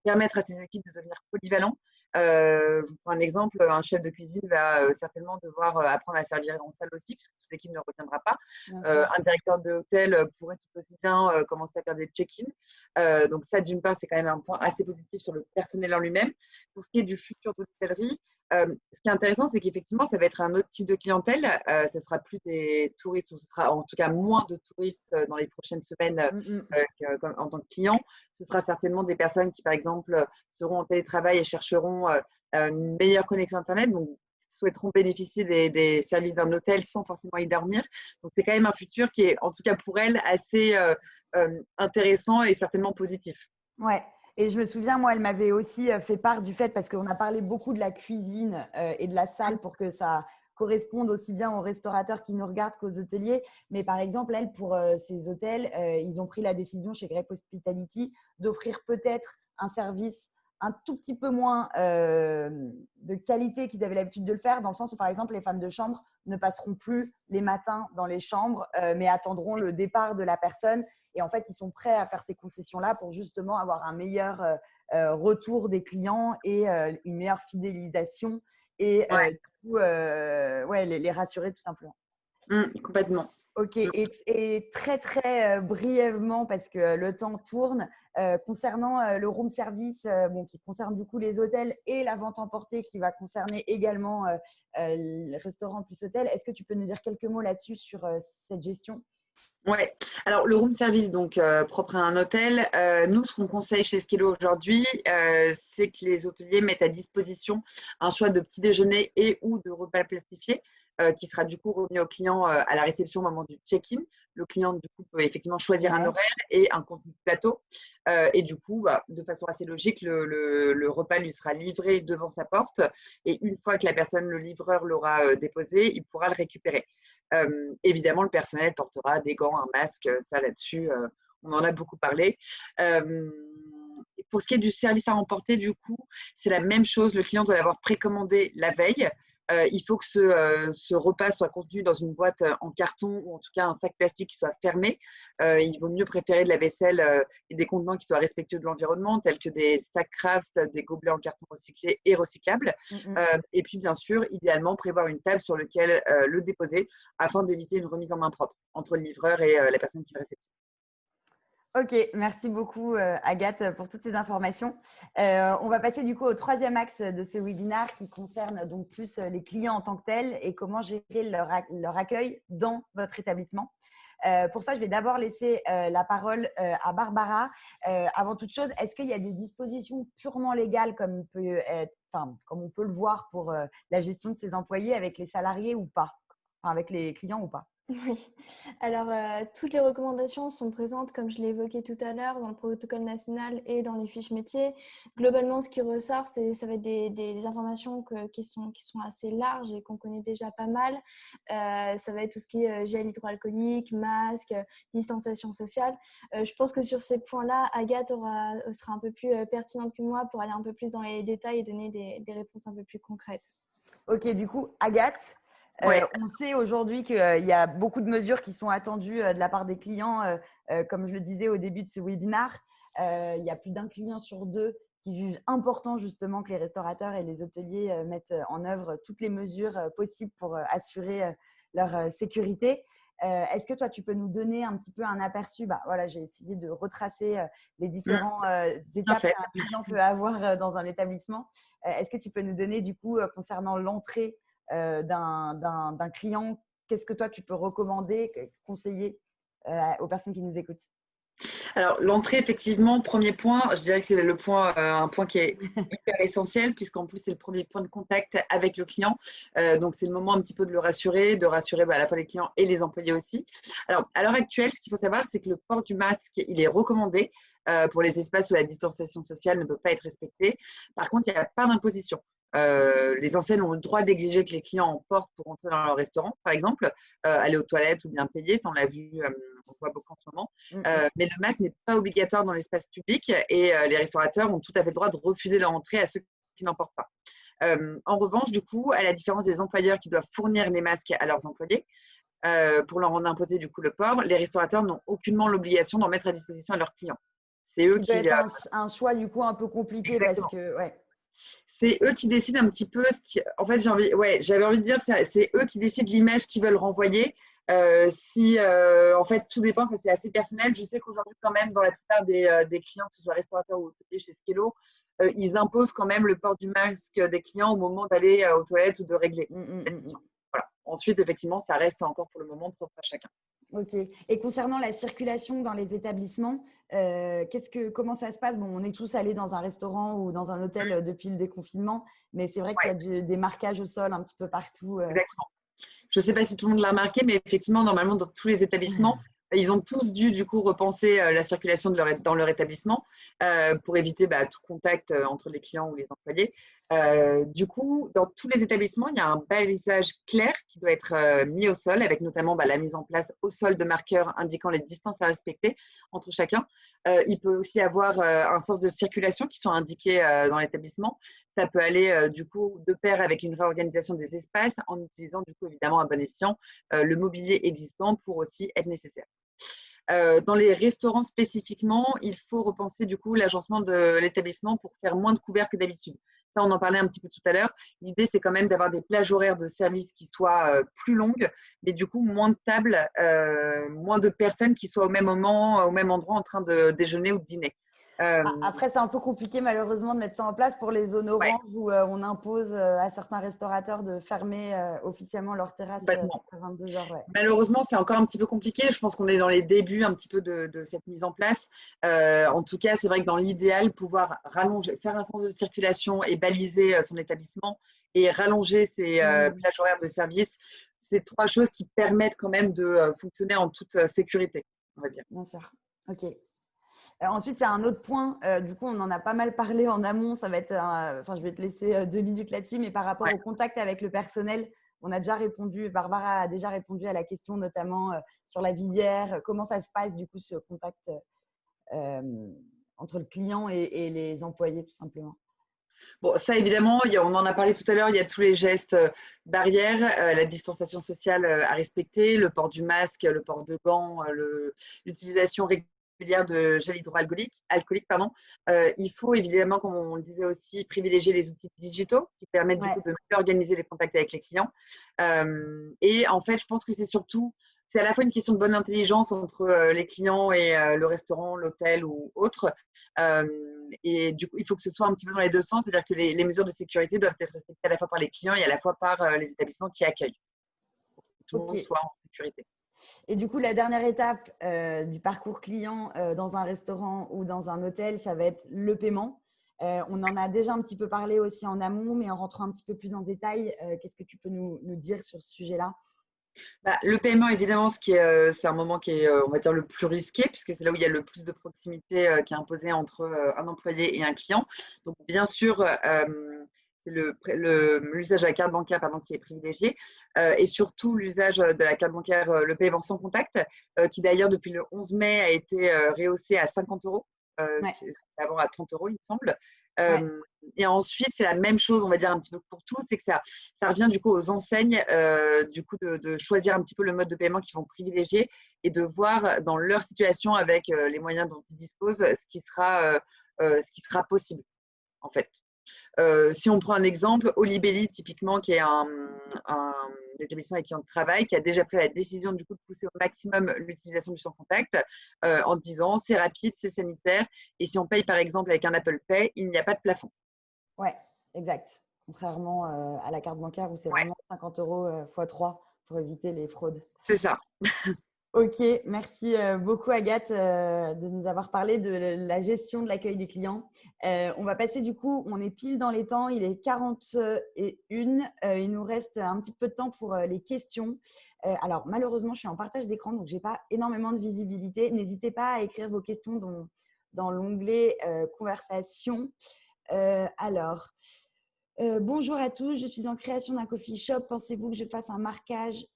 permettre à ses équipes de devenir polyvalents. Je vous prends un exemple, un chef de cuisine va certainement devoir apprendre à servir en salle aussi, puisque toute l'équipe ne reviendra pas. Un directeur d'hôtel pourrait tout aussi bien commencer à faire des check-in. Donc ça, d'une part, c'est quand même un point assez positif sur le personnel en lui-même. Pour ce qui est du futur de l'hôtellerie, ce qui est intéressant, c'est qu'effectivement, ça va être un autre type de clientèle. Ce sera plus des touristes, ou ce sera en tout cas moins de touristes dans les prochaines semaines en tant que clients. Ce sera certainement des personnes qui, par exemple, seront en télétravail et chercheront une meilleure connexion Internet, donc souhaiteront bénéficier des services d'un hôtel sans forcément y dormir. Donc, c'est quand même un futur qui est, en tout cas pour elle, assez intéressant et certainement positif. Ouais. Et je me souviens, moi, elle m'avait aussi fait part du fait, parce qu'on a parlé beaucoup de la cuisine et de la salle pour que ça corresponde aussi bien aux restaurateurs qui nous regardent qu'aux hôteliers. Mais par exemple, elle, pour ces hôtels, ils ont pris la décision chez Grape Hospitality d'offrir peut-être un service un tout petit peu moins de qualité qu'ils avaient l'habitude de le faire, dans le sens où, par exemple, les femmes de chambre ne passeront plus les matins dans les chambres, mais attendront le départ de la personne. Et en fait, ils sont prêts à faire ces concessions-là pour justement avoir un meilleur retour des clients et une meilleure fidélisation et du coup, les rassurer tout simplement. Complètement. Ok, et très très brièvement, parce que le temps tourne, concernant le room service, bon, qui concerne du coup les hôtels et la vente emportée qui va concerner également le restaurant plus hôtel, est-ce que tu peux nous dire quelques mots là-dessus sur cette gestion? Ouais, alors le room service, donc propre à un hôtel, nous, ce qu'on conseille chez Skello aujourd'hui, c'est que les hôteliers mettent à disposition un choix de petit déjeuner et ou de repas plastifiés qui sera du coup remis au client à la réception au moment du check-in. Le client, du coup, peut effectivement choisir un Ouais. horaire et un contenu de plateau. Et du coup, bah, de façon assez logique, le repas lui sera livré devant sa porte. Et une fois que la personne, le livreur, l'aura déposé, il pourra le récupérer. Évidemment, le personnel portera des gants, un masque, ça là-dessus, on en a beaucoup parlé. Pour ce qui est du service à emporter, du coup, c'est la même chose. Le client doit l'avoir précommandé la veille. Il faut que ce repas soit contenu dans une boîte en carton ou en tout cas un sac plastique qui soit fermé. Il vaut mieux préférer de la vaisselle et des contenants qui soient respectueux de l'environnement, tels que des sacs craft, des gobelets en carton recyclé et recyclables. Et puis, bien sûr, idéalement, prévoir une table sur laquelle le déposer afin d'éviter une remise en main propre entre le livreur et la personne qui va réceptionner. Ok, merci beaucoup Agathe pour toutes ces informations. On va passer du coup au troisième axe de ce webinaire qui concerne donc plus les clients en tant que tels et comment gérer leur accueil dans votre établissement. Pour ça, je vais d'abord laisser la parole à Barbara. Avant toute chose, est-ce qu'il y a des dispositions purement légales comme on peut le voir pour la gestion de ces employés avec les salariés ou pas, enfin, avec les clients ou pas? Oui, alors toutes les recommandations sont présentes, comme je l'ai évoqué tout à l'heure, dans le protocole national et dans les fiches métiers. Globalement, ce qui ressort, ça va être des informations qui sont assez larges et qu'on connaît déjà pas mal. Ça va être tout ce qui est gel hydroalcoolique, masque, distanciation sociale. Je pense que sur ces points-là, Agathe sera un peu plus pertinente que moi pour aller un peu plus dans les détails et donner des réponses un peu plus concrètes. Ok, du coup, Agathe, Ouais, on sait aujourd'hui qu'il y a beaucoup de mesures qui sont attendues de la part des clients. Comme je le disais au début de ce webinaire, il y a plus d'un client sur deux qui juge important justement que les restaurateurs et les hôteliers mettent en œuvre toutes les mesures possibles pour assurer leur sécurité. Est-ce que toi, tu peux nous donner un petit peu un aperçu? Voilà, j'ai essayé de retracer les différentes bien étapes fait. qu'un client peut avoir dans un établissement. Est-ce que tu peux nous donner du coup, concernant l'entrée d'un client, qu'est-ce que toi tu peux recommander, conseiller aux personnes qui nous écoutent? Alors, l'entrée, effectivement, premier point, je dirais que c'est un point qui est hyper essentiel, puisqu'en plus, c'est le premier point de contact avec le client. Donc, c'est le moment un petit peu de le rassurer, de rassurer à la fois les clients et les employés aussi. Alors, à l'heure actuelle, ce qu'il faut savoir, c'est que le port du masque, il est recommandé pour les espaces où la distanciation sociale ne peut pas être respectée. Par contre, il n'y a pas d'imposition. Les enseignes ont le droit d'exiger que les clients en portent pour entrer dans leur restaurant, par exemple, aller aux toilettes ou bien payer. Ça, on l'a vu, on voit beaucoup en ce moment. Mais le masque n'est pas obligatoire dans l'espace public et les restaurateurs ont tout à fait le droit de refuser leur entrée à ceux qui n'en portent pas. En revanche, du coup, à la différence des employeurs qui doivent fournir les masques à leurs employés pour leur en imposer du coup le port, les restaurateurs n'ont aucunement l'obligation d'en mettre à disposition à leurs clients. C'est Ce eux qui peut qui… être un choix du coup un peu compliqué parce Exactement. que ouais. C'est eux qui décident un petit peu. En fait, j'avais envie de dire, c'est eux qui décident l'image qu'ils veulent renvoyer. En fait, tout dépend, ça c'est assez personnel. Je sais qu'aujourd'hui, quand même, dans la plupart des clients, que ce soit restaurateurs ou hôteliers chez Skello, ils imposent quand même le port du masque des clients au moment d'aller aux toilettes ou de régler la décision. Voilà. Ensuite, effectivement, ça reste encore pour le moment propre à chacun. Ok. Et concernant la circulation dans les établissements, comment ça se passe? Bon, on est tous allés dans un restaurant ou dans un hôtel depuis le déconfinement, mais c'est vrai qu'il y Ouais, a des marquages au sol un petit peu partout. exactement. Je ne sais pas si tout le monde l'a remarqué, mais effectivement, normalement, dans tous les établissements, ils ont tous dû du coup repenser la circulation dans leur établissement pour éviter tout contact entre les clients ou les employés. Du coup, dans tous les établissements, il y a un balisage clair qui doit être mis au sol, avec notamment la mise en place au sol de marqueurs indiquant les distances à respecter entre chacun. Il peut aussi avoir un sens de circulation qui sont indiqués dans l'établissement. Ça peut aller du coup de pair avec une réorganisation des espaces en utilisant du coup évidemment à bon escient le mobilier existant pour aussi être nécessaire. Dans les restaurants spécifiquement, il faut repenser du coup l'agencement de l'établissement pour faire moins de couverts que d'habitude. Ça, on en parlait un petit peu tout à l'heure. L'idée, c'est quand même d'avoir des plages horaires de service qui soient plus longues, mais du coup, moins de tables, moins de personnes qui soient au même moment, au même endroit en train de déjeuner ou de dîner. Après, c'est un peu compliqué malheureusement de mettre ça en place pour les zones Ouais, oranges où on impose à certains restaurateurs de fermer officiellement leur terrasse complètement. à 22h. Ouais. Malheureusement, c'est encore un petit peu compliqué. Je pense qu'on est dans les débuts un petit peu de cette mise en place. En tout cas, c'est vrai que dans l'idéal, pouvoir rallonger, faire un sens de circulation et baliser son établissement et rallonger ses plages horaires de service, c'est trois choses qui permettent quand même de fonctionner en toute sécurité, on va dire. Bien sûr. Ok. Ensuite, il y a un autre point. Du coup, on en a pas mal parlé en amont. Ça va être, enfin, je vais te laisser 2 minutes là-dessus, mais par rapport Ouais. au contact avec le personnel, on a déjà répondu. Barbara a déjà répondu à la question, notamment sur la visière. Comment ça se passe du coup ce contact entre le client et les employés, tout simplement. Bon, ça évidemment, on en a parlé tout à l'heure, il y a tous les gestes barrières, la distanciation sociale à respecter, le port du masque, le port de gants, l'utilisation régulière de gel hydroalcoolique. Pardon. Il faut évidemment, comme on le disait aussi, privilégier les outils digitaux qui permettent du coup de mieux organiser les contacts avec les clients. Et en fait, je pense que c'est à la fois une question de bonne intelligence entre les clients et le restaurant, l'hôtel ou autre. Et du coup, il faut que ce soit un petit peu dans les deux sens, c'est-à-dire que les mesures de sécurité doivent être respectées à la fois par les clients et à la fois par les établissements qui accueillent, pour que tout le monde soit en sécurité. Et du coup, la dernière étape du parcours client dans un restaurant ou dans un hôtel, ça va être le paiement. On en a déjà un petit peu parlé aussi en amont, mais en rentrant un petit peu plus en détail, qu'est-ce que tu peux nous dire sur ce sujet-là? Le paiement, évidemment, c'est un moment qui est, on va dire, le plus risqué, puisque c'est là où il y a le plus de proximité qui est imposée entre un employé et un client. Donc, bien sûr, c'est l'usage de la carte bancaire qui est privilégié, et surtout l'usage de la carte bancaire, le paiement sans contact, qui d'ailleurs, depuis le 11 mai, a été rehaussé à 50 euros, avant à 30 euros, il me semble. Et ensuite, c'est la même chose, on va dire un petit peu pour tout, c'est que ça revient du coup aux enseignes, du coup de choisir un petit peu le mode de paiement qu'ils vont privilégier et de voir dans leur situation avec les moyens dont ils disposent ce qui sera possible en fait. Si on prend un exemple, Olibelli, typiquement, qui est un établissement avec qui on travaille, qui a déjà pris la décision du coup de pousser au maximum l'utilisation du sans contact en disant c'est rapide, c'est sanitaire et si on paye par exemple avec un Apple Pay, il n'y a pas de plafond. Ouais, exact. Contrairement à la carte bancaire où c'est vraiment 50 euros x 3 pour éviter les fraudes. C'est ça. Ok, merci beaucoup Agathe de nous avoir parlé de la gestion de l'accueil des clients. On va passer du coup, on est pile dans les temps, il est 41. Il nous reste un petit peu de temps pour les questions. Alors malheureusement, je suis en partage d'écran, donc je n'ai pas énormément de visibilité. N'hésitez pas à écrire vos questions dans l'onglet conversation. Bonjour à tous, je suis en création d'un coffee shop. Pensez-vous que je fasse un marquage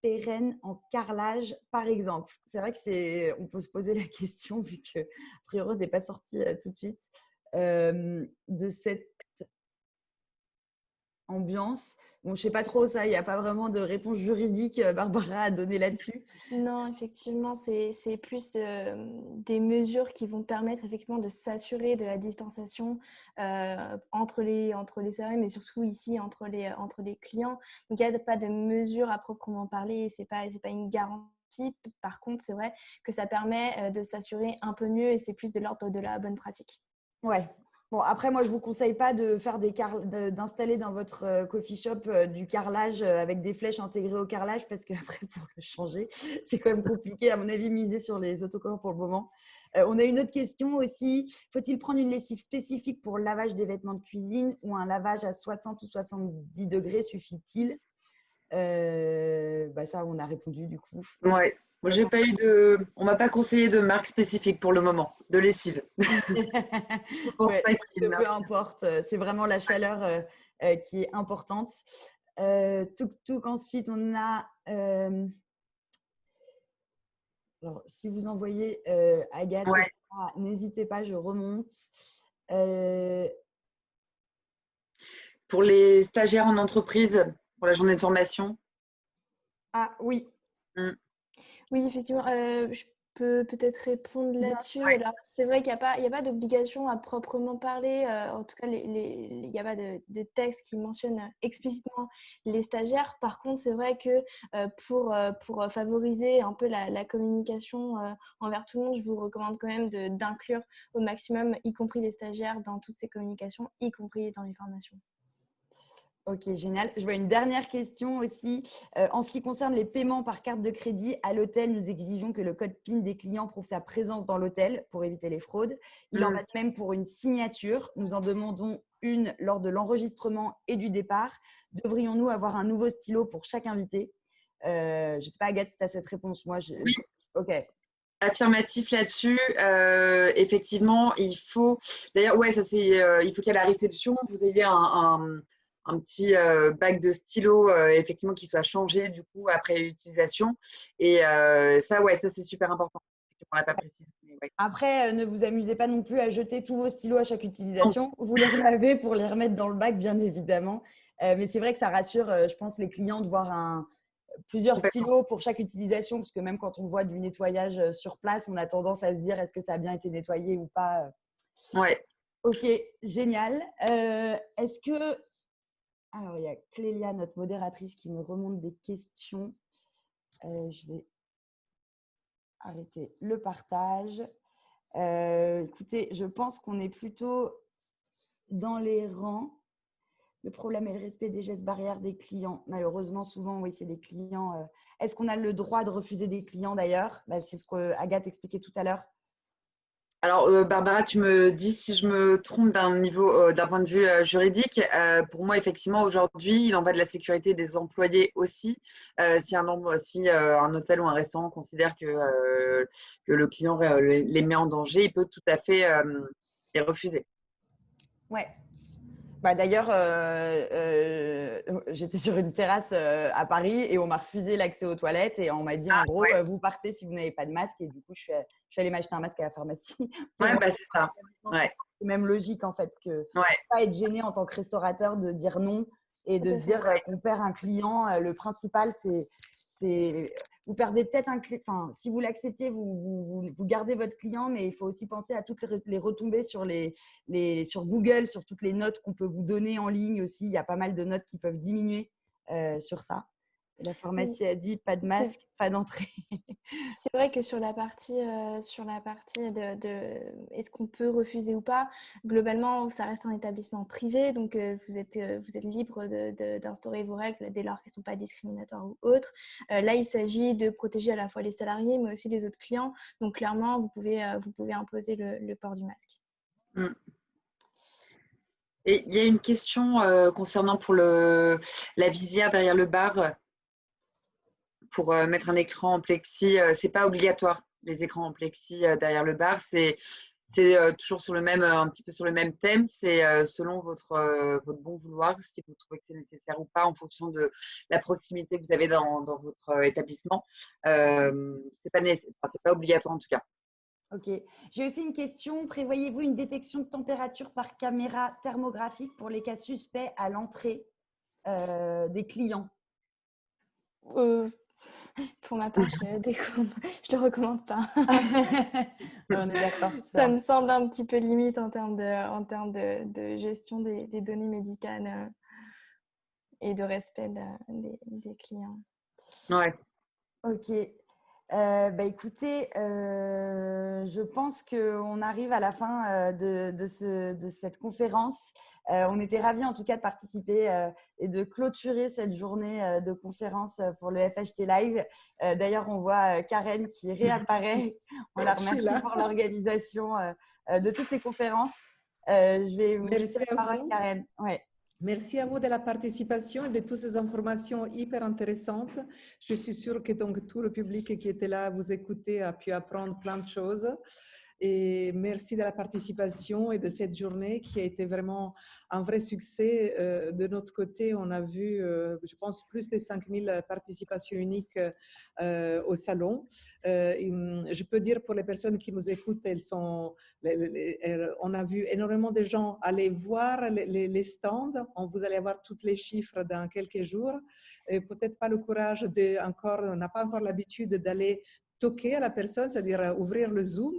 pérenne en carrelage, par exemple? C'est vrai que on peut se poser la question, vu que, a priori, on n'est pas sorti tout de suite de cette ambiance. Bon, je ne sais pas trop ça, il n'y a pas vraiment de réponse juridique, Barbara, à donner là-dessus. Non, effectivement, c'est plus des mesures qui vont permettre effectivement de s'assurer de la distanciation entre les salariés, mais surtout ici entre les clients. Donc, il n'y a pas de mesures à proprement parler, c'est pas une garantie. Par contre, c'est vrai que ça permet de s'assurer un peu mieux et c'est plus de l'ordre de la bonne pratique. Ouais. Bon, après, moi, je ne vous conseille pas de faire d'installer dans votre coffee shop du carrelage avec des flèches intégrées au carrelage parce qu'après, pour le changer, c'est quand même compliqué. À mon avis, miser sur les autocollants pour le moment. On a une autre question aussi. Faut-il prendre une lessive spécifique pour le lavage des vêtements de cuisine ou un lavage à 60 ou 70 degrés suffit-il? Ça, on a répondu du coup. Ouais. Moi, on m'a pas conseillé de marque spécifique pour le moment, de lessive. Je pense pas qu'il y ait une peu marque. importe, c'est vraiment la chaleur qui est importante. Tuk-tuk, ensuite, on a. Alors, si vous envoyez Agathe, Ouais. n'hésitez pas, je remonte. Pour les stagiaires en entreprise, pour la journée de formation. Ah oui. Oui, effectivement. peux peut-être répondre là-dessus. Ouais. Alors, c'est vrai qu'il n'y a pas d'obligation à proprement parler. En tout cas, il n'y a pas de texte qui mentionne explicitement les stagiaires. Par contre, c'est vrai que pour favoriser un peu la communication envers tout le monde, je vous recommande quand même d'inclure au maximum, y compris les stagiaires, dans toutes ces communications, y compris dans les formations. Ok, génial. Je vois une dernière question aussi. En ce qui concerne les paiements par carte de crédit à l'hôtel, nous exigeons que le code PIN des clients prouve sa présence dans l'hôtel pour éviter les fraudes. Il en va de même pour une signature. Nous en demandons une lors de l'enregistrement et du départ. Devrions-nous avoir un nouveau stylo pour chaque invité? Je ne sais pas, Agathe, si tu as cette réponse. Oui. Ok. Affirmatif là-dessus. Effectivement, il faut. D'ailleurs, ouais, ça c'est. Il faut qu'à la réception, vous ayez un petit bac de stylo, effectivement, qui soit changé du coup après utilisation. Et ça, ouais, ça c'est super important. On l'a pas précisé. Ouais. Après, ne vous amusez pas non plus à jeter tous vos stylos à chaque Non. utilisation. Vous les lavez pour les remettre dans le bac, bien évidemment. Mais c'est vrai que ça rassure, je pense, les clients de voir plusieurs stylos pour chaque utilisation, parce que même quand on voit du nettoyage sur place, on a tendance à se dire est-ce que ça a bien été nettoyé ou pas. Ouais. Ok, génial. Est-ce que… Alors, il y a Clélia, notre modératrice, qui me remonte des questions. Je vais arrêter le partage. Écoutez, je pense qu'on est plutôt dans les rangs. Le problème est le respect des gestes barrières des clients. Malheureusement, souvent, oui, c'est des clients. Est-ce qu'on a le droit de refuser des clients d'ailleurs? C'est ce qu'Agathe expliquait tout à l'heure. Alors, Barbara, tu me dis si je me trompe d'un point de vue juridique. Pour moi, effectivement, aujourd'hui, il en va de la sécurité des employés aussi. Si un hôtel ou un restaurant considère que le client les met en danger, il peut tout à fait les refuser. Ouais. D'ailleurs, j'étais sur une terrasse à Paris et on m'a refusé l'accès aux toilettes et on m'a dit en gros, vous partez si vous n'avez pas de masque. Et du coup, je suis allée m'acheter un masque à la pharmacie. Ouais, c'est ça. Ouais. C'est même logique en fait que Ouais. pas être gêné en tant que restaurateur de dire non et de se dire qu'on perd un client. Le principal, c'est vous perdez peut-être un client. Enfin, si vous l'acceptez, vous gardez votre client, mais il faut aussi penser à toutes les retombées sur sur Google, sur toutes les notes qu'on peut vous donner en ligne aussi. Il y a pas mal de notes qui peuvent diminuer sur ça. Et la pharmacie a dit pas de masque, pas d'entrée. C'est vrai que sur la partie de est-ce qu'on peut refuser ou pas, globalement, ça reste un établissement privé, donc vous êtes libre d'instaurer vos règles dès lors qu'elles ne sont pas discriminatoires ou autres. Là, il s'agit de protéger à la fois les salariés, mais aussi les autres clients. Donc, clairement, vous pouvez imposer le port du masque. Mm. Et il y a une question concernant pour la visière derrière le bar. Pour mettre un écran en plexi, c'est pas obligatoire. Les écrans en plexi derrière le bar, c'est toujours sur un petit peu sur le même thème. C'est selon votre bon vouloir, si vous trouvez que c'est nécessaire ou pas, en fonction de la proximité que vous avez dans votre établissement. C'est pas obligatoire en tout cas. Ok. J'ai aussi une question. Prévoyez-vous une détection de température par caméra thermographique pour les cas suspects à l'entrée des clients? Pour ma part, je le recommande pas. On est d'accord. Ça me semble un petit peu limite en termes de gestion des données médicales et de respect des clients. Ouais. Ok. Écoutez, je pense qu'on arrive à la fin de cette conférence. On était ravis en tout cas de participer et de clôturer cette journée de conférence pour le FHT Live. D'ailleurs, on voit Karen qui réapparaît. On la remercie pour l'organisation de toutes ces conférences. Je vais vous laisser la parole, Karen. Ouais. Merci à vous de la participation et de toutes ces informations hyper intéressantes. Je suis sûre que donc, tout le public qui était là à vous écouter a pu apprendre plein de choses. Et merci de la participation et de cette journée qui a été vraiment un vrai succès. De notre côté, on a vu, je pense, plus de 5000 participations uniques au salon. Je peux dire pour les personnes qui nous écoutent, on a vu énormément de gens aller voir les stands. Vous allez avoir tous les chiffres dans quelques jours. Peut-être pas le courage on n'a pas encore l'habitude d'aller toquer à la personne, c'est-à-dire ouvrir le Zoom.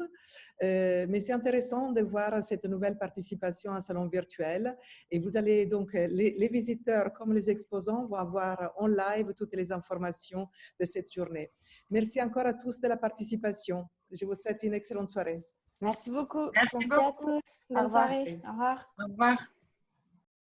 Mais c'est intéressant de voir cette nouvelle participation à un salon virtuel. Et vous allez donc, les visiteurs comme les exposants vont avoir en live toutes les informations de cette journée. Merci encore à tous de la participation. Je vous souhaite une excellente soirée. Merci beaucoup. Merci Merci à beaucoup. tous. Au Bonne revoir. soirée. Au revoir. Au revoir.